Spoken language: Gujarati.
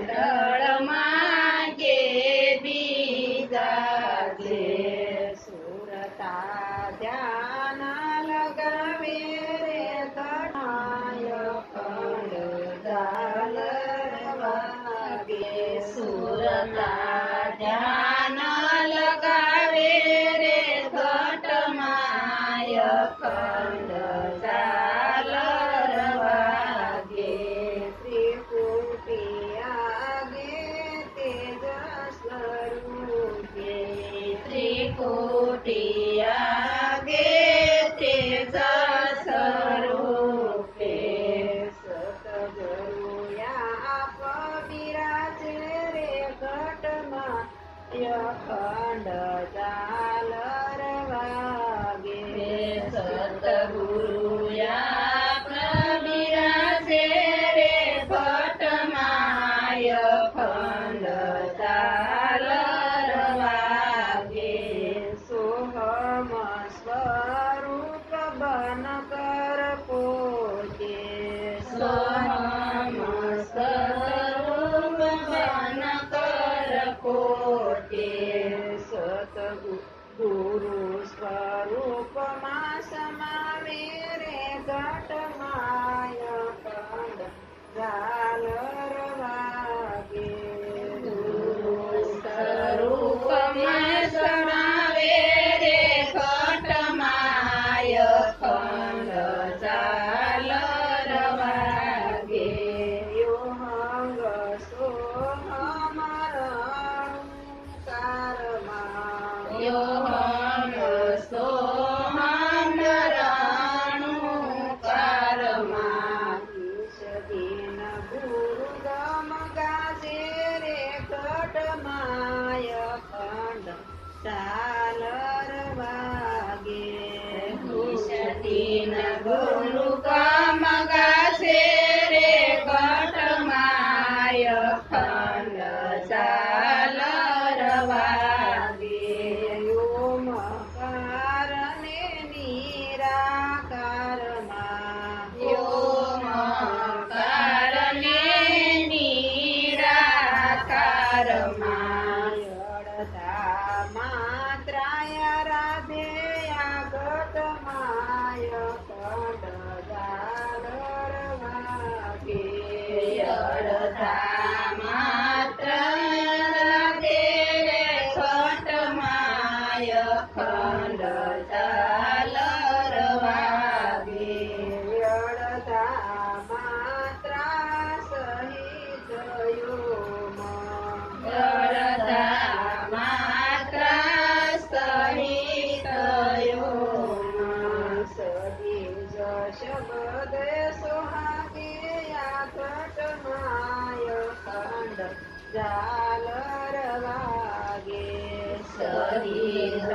મંડળમાં કે બીજાજે સુરતા ધ્યાન લગાવે રે તણાય ખંડ ઝાલર વાગે સુરતા ધ્યાન લગાવે રે ઘટમાય ખંડ ઝાલર વાગે ત્રિપુટી આગે તેજ સ્વરૂપે ત્રિકુટી આગે તેજ સ્વરૂપે સતગુરુયા આપ બિરાજે રે ઘટમાં અખંડ ઝાલર વાગે સતગુરુયા પ્રબિરાજે રે ઘટમાય ખંડ ઝાલર વાગે સોહમ સ્વરૂપ બન કર પોતે સોહમ સ્વરૂપ બન કર કોટે સતગુરુ સ્વરૂપમાં સમાવે રે ઘટમાય ખંડ ઝાલર વાગે સ્વરૂપમાં સમાવે રે ઘટમાય ખંડ ઝાલર વાગે યોહંગ સોહમ રણુકારમાં યોહમ સોહમ રણુકારમાં ઈશદીન ગુરુ ગમ ગાજે રે ઘટમાય ખંડ ઝાલર વાગે ઈશદીન ગુરુ કામ ગાશે રે ઘટમાય ખંડ ઝાલર વાગે યોમકારને નિરાકારમાં યોમકારને નિરાકારમાં અડધા માત્રાય રાધે આગતમાય ખંડ ઝાલર વાગે અડધા માત્ર રાધે રે ઘટમાય ખંડ ઝાલર વાગે અડધા માત્રા સહિત યોમ અડધા માત્ર સહિત યોમ સદી શબ્દ સોહાગે આ ઘટમાય ખંડ ઝાલર વાગે સહિત